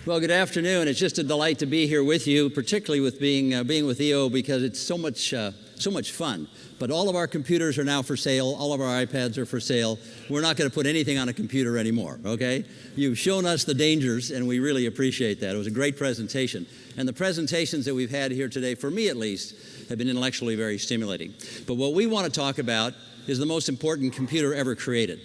Well, good afternoon. It's just a delight to be here with you, particularly with being with EO, because it's so much fun. But all of our computers are now for sale. All of our iPads are for sale. We're not going to put anything on a computer anymore, okay? You've shown us the dangers, and we really appreciate that. It was a great presentation. And the presentations that we've had here today, for me at least, have been intellectually very stimulating. But what we want to talk about is the most important computer ever created,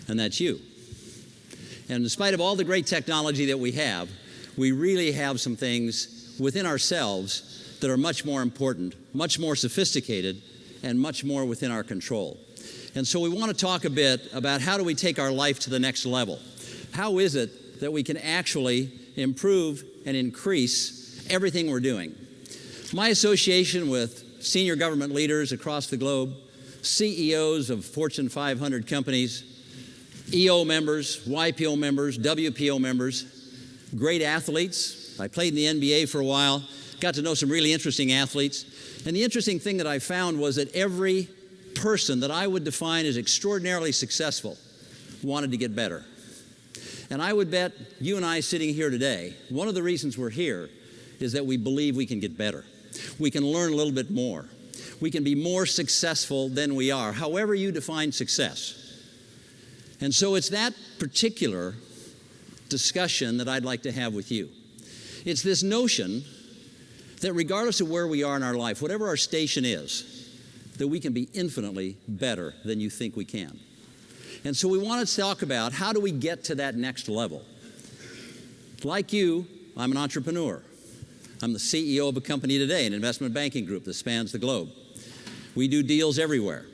and that's you. And in spite of all the great technology that we have, we really have some things within ourselves that are much more important, much more sophisticated, and much more within our control. And so we want to talk a bit about how do we take our life to the next level? How is it that we can actually improve and increase everything we're doing? My association with senior government leaders across the globe, CEOs of Fortune 500 companies, EO members, YPO members, WPO members, great athletes. I played in the NBA for a while, got to know some really interesting athletes. And the interesting thing that I found was that every person that I would define as extraordinarily successful wanted to get better. And I would bet you and I sitting here today, one of the reasons we're here is that we believe we can get better. We can learn a little bit more. We can be more successful than we are, however you define success. And so it's that particular discussion that I'd like to have with you. It's this notion that regardless of where we are in our life, whatever our station is, that we can be infinitely better than you think we can. And so we want to talk about how do we get to that next level. Like you, I'm an entrepreneur. I'm the CEO of a company today, an investment banking group that spans the globe. We do deals everywhere.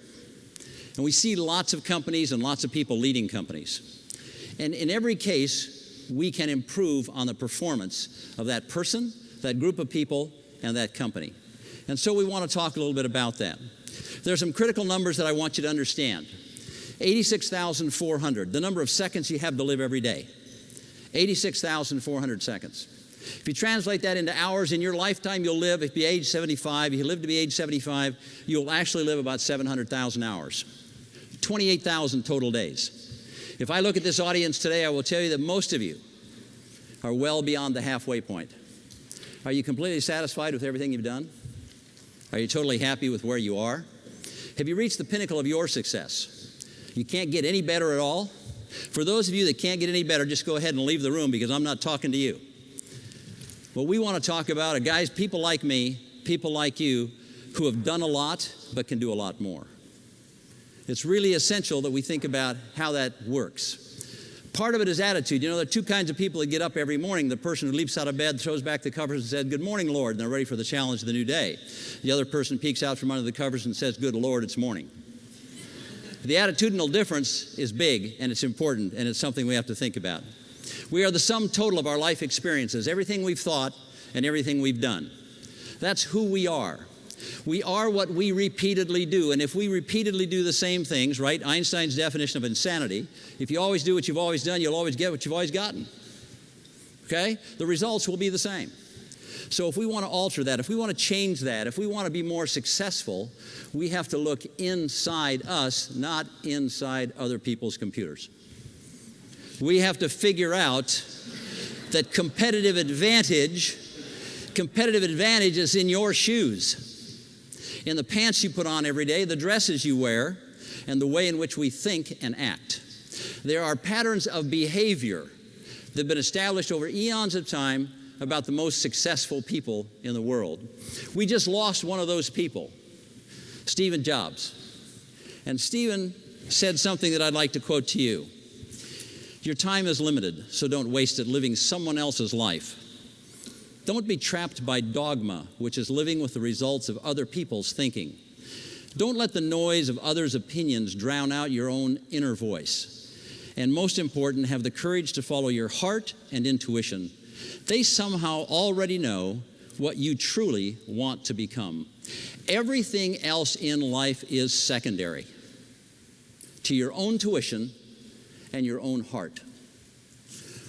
And we see lots of companies and lots of people leading companies. And in every case, we can improve on the performance of that person, that group of people, and that company. And so we want to talk a little bit about that. There's some critical numbers that I want you to understand. 86,400, the number of seconds you have to live every day. 86,400 seconds. If you translate that into hours in your lifetime, you'll live, if you're age 75, if you live to be age 75, you'll actually live about 700,000 hours. 28,000 total days. If I look at this audience today, I will tell you that most of you are well beyond the halfway point. Are you completely satisfied with everything you've done? Are you totally happy with where you are? Have you reached the pinnacle of your success? You can't get any better at all? For those of you that can't get any better, just go ahead and leave the room because I'm not talking to you. What we want to talk about are guys, people like me, people like you, who have done a lot but can do a lot more. It's really essential that we think about how that works. Part of it is attitude. You know, there are two kinds of people that get up every morning. The person who leaps out of bed, throws back the covers and says, "Good morning, Lord," and they're ready for the challenge of the new day. The other person peeks out from under the covers and says, "Good Lord, it's morning." The attitudinal difference is big, and it's important, and it's something we have to think about. We are the sum total of our life experiences, everything we've thought and everything we've done. That's who we are. We are what we repeatedly do, and if we repeatedly do the same things, right, Einstein's definition of insanity, if you always do what you've always done, you'll always get what you've always gotten, okay? The results will be the same. So if we want to alter that, if we want to change that, if we want to be more successful, we have to look inside us, not inside other people's computers. We have to figure out that competitive advantage is in your shoes, in the pants you put on every day, the dresses you wear, and the way in which we think and act. There are patterns of behavior that have been established over eons of time about the most successful people in the world. We just lost one of those people, Steve Jobs. And Stephen said something that I'd like to quote to you. Your time is limited, so don't waste it living someone else's life. Don't be trapped by dogma, which is living with the results of other people's thinking. Don't let the noise of others' opinions drown out your own inner voice. And most important, have the courage to follow your heart and intuition. They somehow already know what you truly want to become. Everything else in life is secondary to your own tuition and your own heart.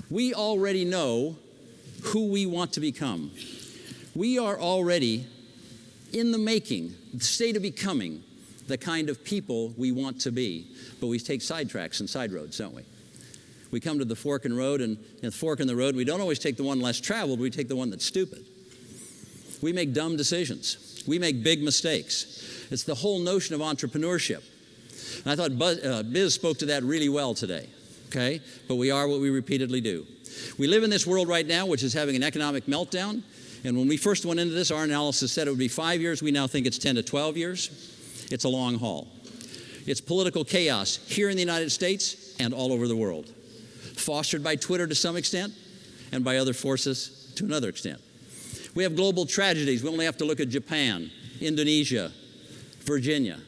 We already know who we want to become. We are already in the making, the state of becoming the kind of people we want to be. But we take sidetracks and side roads, don't we? We come to the fork in the road, and at the fork in the road, we don't always take the one less traveled, we take the one that's stupid. We make dumb decisions. We make big mistakes. It's the whole notion of entrepreneurship. And I thought Biz spoke to that really well today, okay? But we are what we repeatedly do. We live in this world right now which is having an economic meltdown. And when we first went into this, our analysis said it would be 5 years. We now think it's 10 to 12 years. It's a long haul. It's political chaos here in the United States and all over the world, fostered by Twitter to some extent and by other forces to another extent. We have global tragedies. We only have to look at Japan, Indonesia, Virginia,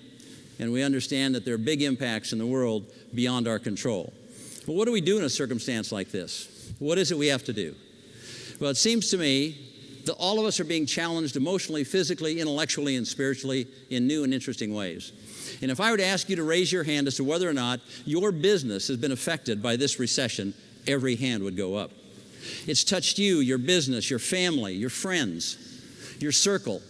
and we understand that there are big impacts in the world beyond our control. But what do we do in a circumstance like this? What is it we have to do? Well, it seems to me that all of us are being challenged emotionally, physically, intellectually, and spiritually in new and interesting ways. And if I were to ask you to raise your hand as to whether or not your business has been affected by this recession, every hand would go up. It's touched you, your business, your family, your friends, your circle.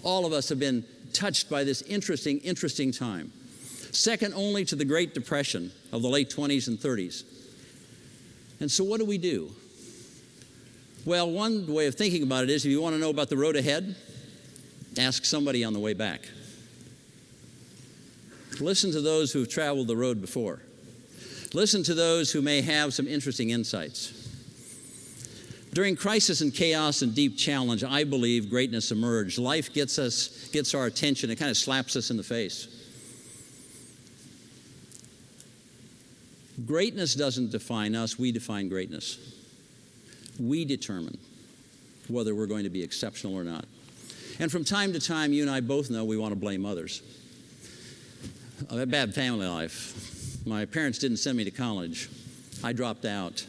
All of us have been touched by this interesting time. Second only to the Great Depression of the late 20s and 30s. And so what do we do? Well, one way of thinking about it is if you want to know about the road ahead, ask somebody on the way back. Listen to those who have traveled the road before. Listen to those who may have some interesting insights. During crisis and chaos and deep challenge, I believe greatness emerged. Life gets our attention. It kind of slaps us in the face. Greatness doesn't define us. We define greatness. We determine whether we're going to be exceptional or not. And from time to time, you and I both know we want to blame others. I had a bad family life. My parents didn't send me to college. I dropped out.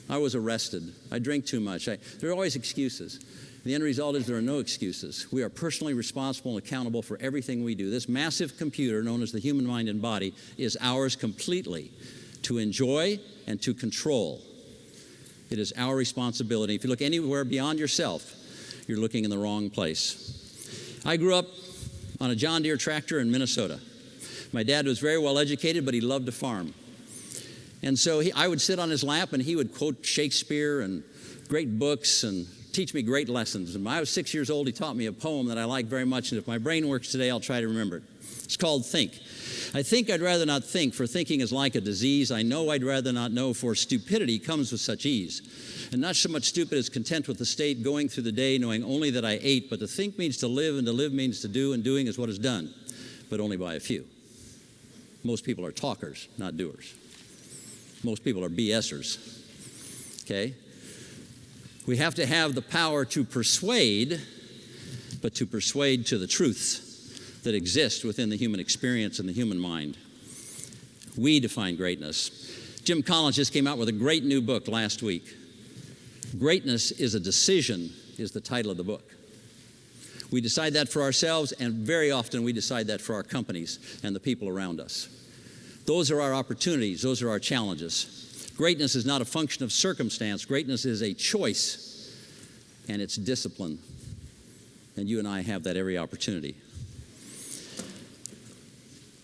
I was arrested. I drank too much. There are always excuses. The end result is there are no excuses. We are personally responsible and accountable for everything we do. This massive computer known as the human mind and body is ours completely to enjoy and to control. It is our responsibility. If you look anywhere beyond yourself, you're looking in the wrong place. I grew up on a John Deere tractor in Minnesota. My dad was very well educated, but he loved to farm. And so I would sit on his lap and he would quote Shakespeare and great books and teach me great lessons. And when I was 6 years old, he taught me a poem that I like very much. And if my brain works today, I'll try to remember it. It's called Think. I think I'd rather not think, for thinking is like a disease. I know I'd rather not know, for stupidity comes with such ease. And not so much stupid as content with the state, going through the day knowing only that I ate. But to think means to live, and to live means to do, and doing is what is done, but only by a few. Most people are talkers, not doers. Most people are BSers, okay? We have to have the power to persuade, but to persuade to the truths that exist within the human experience and the human mind. We define greatness. Jim Collins just came out with a great new book last week. Greatness is a Decision is the title of the book. We decide that for ourselves, and very often we decide that for our companies and the people around us. Those are our opportunities. Those are our challenges. Greatness is not a function of circumstance. Greatness is a choice, and it's discipline. And you and I have that every opportunity.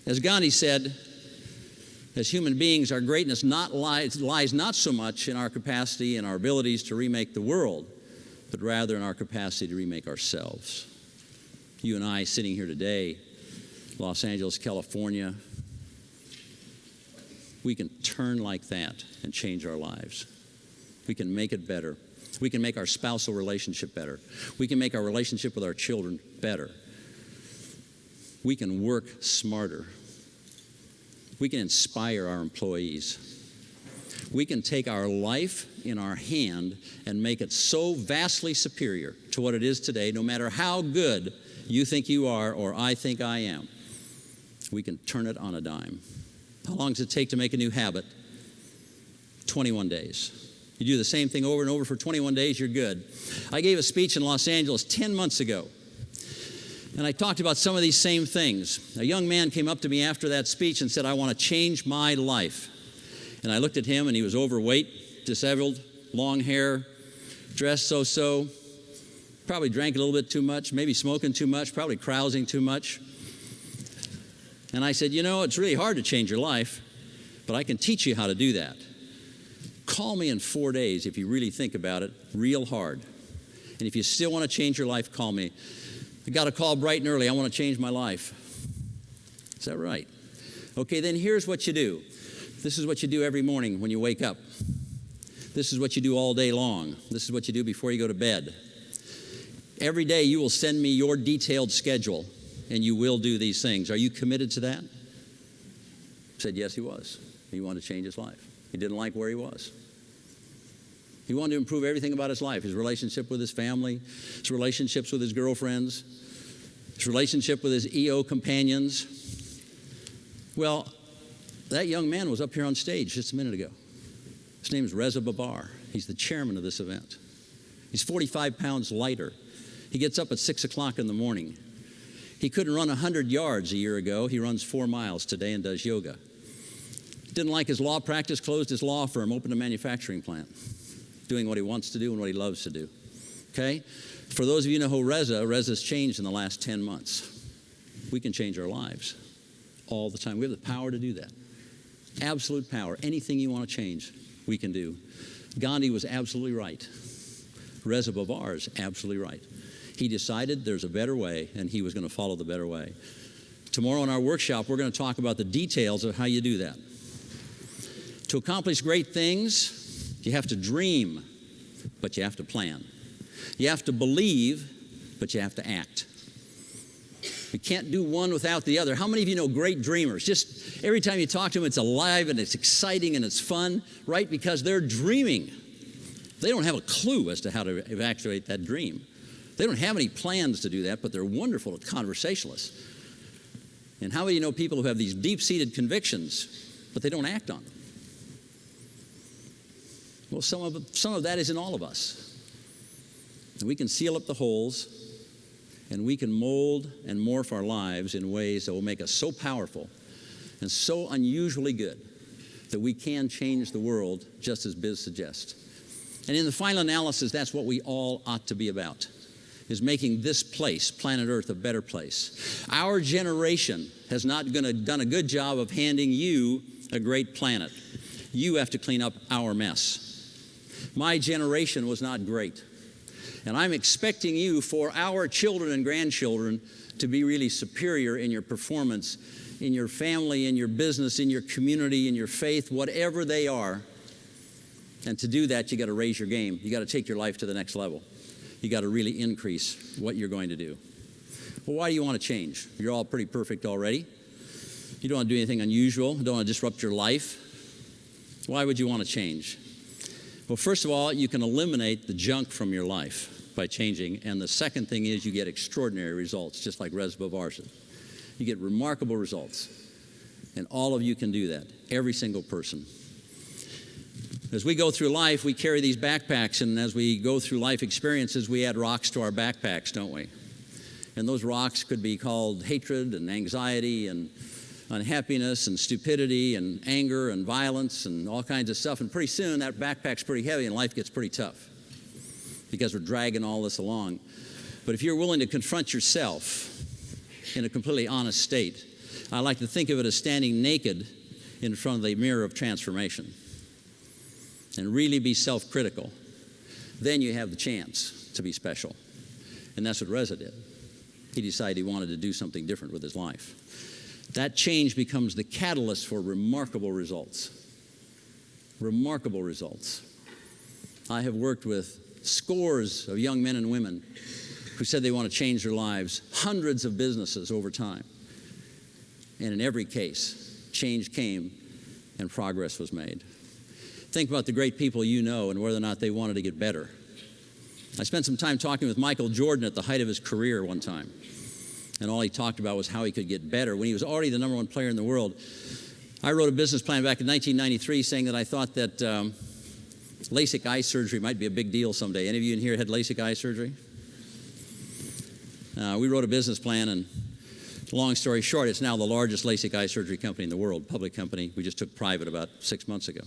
As Gandhi said, as human beings, our greatness lies not so much in our capacity and our abilities to remake the world, but rather in our capacity to remake ourselves. You and I sitting here today, Los Angeles, California, we can turn like that and change our lives. We can make it better. We can make our spousal relationship better. We can make our relationship with our children better. We can work smarter. We can inspire our employees. We can take our life in our hand and make it so vastly superior to what it is today, no matter how good you think you are or I think I am. We can turn it on a dime. How long does it take to make a new habit? 21 days. You do the same thing over and over for 21 days, you're good. I gave a speech in Los Angeles 10 months ago, and I talked about some of these same things. A young man came up to me after that speech and said, I want to change my life. And I looked at him, and he was overweight, disheveled, long hair, dressed so-so, probably drank a little bit too much, maybe smoking too much, probably carousing too much. And I said, you know, it's really hard to change your life, but I can teach you how to do that. Call me in 4 days if you really think about it real hard. And if you still want to change your life, call me. I got a call bright and early. I want to change my life. Is that right? Okay, then here's what you do. This is what you do every morning when you wake up. This is what you do all day long. This is what you do before you go to bed. Every day you will send me your detailed schedule, and you will do these things. Are you committed to that? Said yes, he was. He wanted to change his life. He didn't like where he was. He wanted to improve everything about his life, his relationship with his family, his relationships with his girlfriends, his relationship with his EO companions. Well, that young man was up here on stage just a minute ago. His name is Reza Babar. He's the chairman of this event. He's 45 pounds lighter. He gets up at 6 o'clock in the morning. He couldn't run 100 yards a year ago. He runs 4 miles today and does yoga. Didn't like his law practice, closed his law firm, opened a manufacturing plant, doing what he wants to do and what he loves to do. Okay? For those of you who know Reza's changed in the last 10 months. We can change our lives all the time. We have the power to do that. Absolute power. Anything you want to change, we can do. Gandhi was absolutely right. Reza Babar is absolutely right. He decided there's a better way, and he was going to follow the better way. Tomorrow in our workshop, we're going to talk about the details of how you do that. To accomplish great things, you have to dream, but you have to plan. You have to believe, but you have to act. You can't do one without the other. How many of you know great dreamers? Just every time you talk to them, it's alive and it's exciting and it's fun, right? Because they're dreaming. They don't have a clue as to how to evacuate that dream. They don't have any plans to do that, but they're wonderful conversationalists. And how many of you know people who have these deep-seated convictions, but they don't act on them? Well, some of that is in all of us. And we can seal up the holes, and we can mold and morph our lives in ways that will make us so powerful and so unusually good that we can change the world just as Biz suggests. And in the final analysis, that's what we all ought to be about, is making this place, planet Earth, a better place. Our generation has not done a good job of handing you a great planet. You have to clean up our mess. My generation was not great. And I'm expecting you, for our children and grandchildren, to be really superior in your performance, in your family, in your business, in your community, in your faith, whatever they are. And to do that, you got to raise your game. You got to take your life to the next level. You got to really increase what you're going to do. Well, why do you want to change? You're all pretty perfect already. You don't want to do anything unusual. You don't want to disrupt your life. Why would you want to change? Well, first of all, you can eliminate the junk from your life by changing. And the second thing is you get extraordinary results, just like Reza Babar said. You get remarkable results. And all of you can do that, every single person. As we go through life, we carry these backpacks, and as we go through life experiences, we add rocks to our backpacks, don't we? And those rocks could be called hatred and anxiety and unhappiness and stupidity and anger and violence and all kinds of stuff. And pretty soon that backpack's pretty heavy and life gets pretty tough because we're dragging all this along. But if you're willing to confront yourself in a completely honest state, I like to think of it as standing naked in front of the mirror of transformation and really be self-critical. Then you have the chance to be special. And that's what Reza did. He decided he wanted to do something different with his life. That change becomes the catalyst for remarkable results. Remarkable results. I have worked with scores of young men and women who said they want to change their lives, hundreds of businesses over time. And in every case, change came and progress was made. Think about the great people you know and whether or not they wanted to get better. I spent some time talking with Michael Jordan at the height of his career one time. And all he talked about was how he could get better. When he was already the #1 player in the world, I wrote a business plan back in 1993 saying that I thought that LASIK eye surgery might be a big deal someday. Any of you in here had LASIK eye surgery? We wrote a business plan, and long story short, it's now the largest LASIK eye surgery company in the world, public company. We just took private about 6 months ago.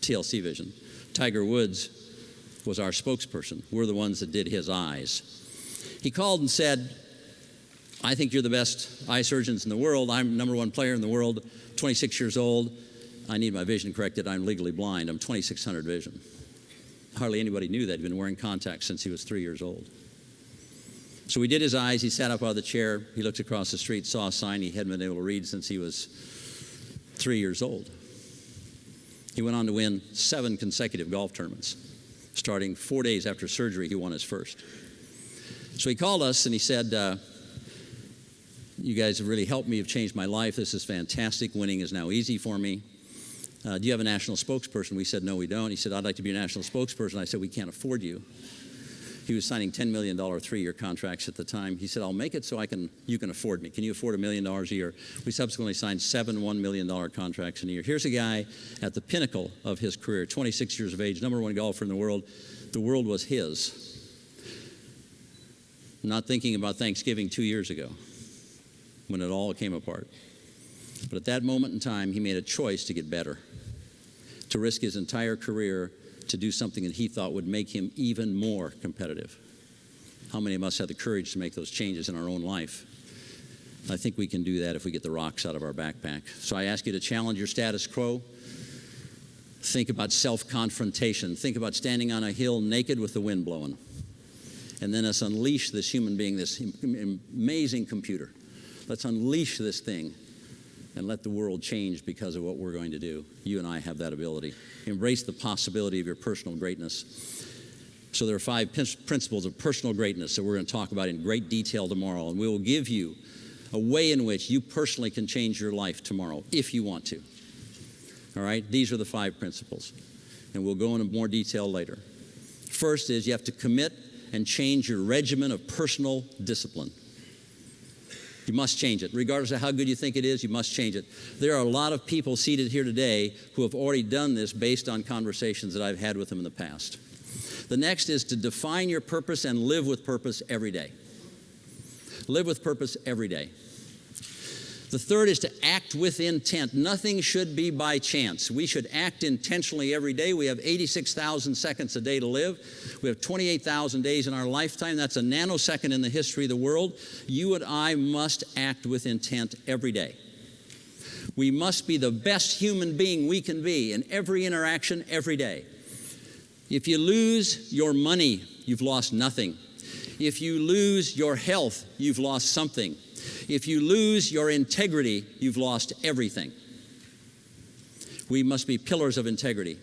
TLC Vision. Tiger Woods was our spokesperson. We're the ones that did his eyes. He called and said, I think you're the best eye surgeons in the world. I'm #1 player in the world, 26 years old. I need my vision corrected. I'm legally blind. I'm 2600 vision. Hardly anybody knew that. He'd been wearing contacts since he was 3 years old. So we did his eyes. He sat up out of the chair. He looked across the street, saw a sign he hadn't been able to read since he was 3 years old. He went on to win 7 consecutive golf tournaments. Starting 4 days after surgery, he won his first. So he called us and he said, you guys have really helped me, have changed my life. This is fantastic. Winning is now easy for me. Do you have a national spokesperson? We said, no, we don't. He said, I'd like to be a national spokesperson. I said, we can't afford you. He was signing $10 million 3-year contracts at the time. He said, I'll make it so you can afford me. Can you afford $1 million a year? We subsequently signed 7 $1 million contracts in a year. Here's a guy at the pinnacle of his career, 26 years of age, #1 golfer in the world. The world was his. Not thinking about Thanksgiving 2 years ago when it all came apart. But at that moment in time, he made a choice to get better, to risk his entire career to do something that he thought would make him even more competitive. How many of us have the courage to make those changes in our own life? I think we can do that if we get the rocks out of our backpack. So I ask you to challenge your status quo. Think about self-confrontation. Think about standing on a hill naked with the wind blowing. And then let's unleash this human being, this amazing computer. Let's unleash this thing and let the world change because of what we're going to do. You and I have that ability. Embrace the possibility of your personal greatness. So there are 5 principles of personal greatness that we're going to talk about in great detail tomorrow, and we will give you a way in which you personally can change your life tomorrow if you want to. All right? These are the 5 principles, and we'll go into more detail later. First is you have to commit and change your regimen of personal discipline. You must change it. Regardless of how good you think it is, you must change it. There are a lot of people seated here today who have already done this based on conversations that I've had with them in the past. The next is to define your purpose and live with purpose every day. Live with purpose every day. The third is to act with intent. Nothing should be by chance. We should act intentionally every day. We have 86,000 seconds a day to live. We have 28,000 days in our lifetime. That's a nanosecond in the history of the world. You and I must act with intent every day. We must be the best human being we can be in every interaction every day. If you lose your money, you've lost nothing. If you lose your health, you've lost something. If you lose your integrity, you've lost everything. We must be pillars of integrity.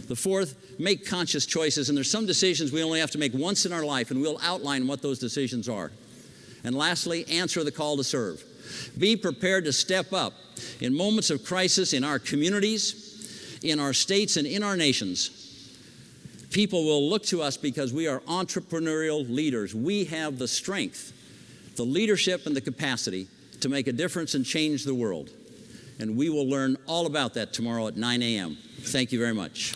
The fourth, make conscious choices. And there's some decisions we only have to make once in our life, and we'll outline what those decisions are. And lastly, answer the call to serve. Be prepared to step up in moments of crisis in our communities, in our states, and in our nations. People will look to us because we are entrepreneurial leaders. We have the strength, the leadership, and the capacity to make a difference and change the world. And we will learn all about that tomorrow at 9 a.m. Thank you very much.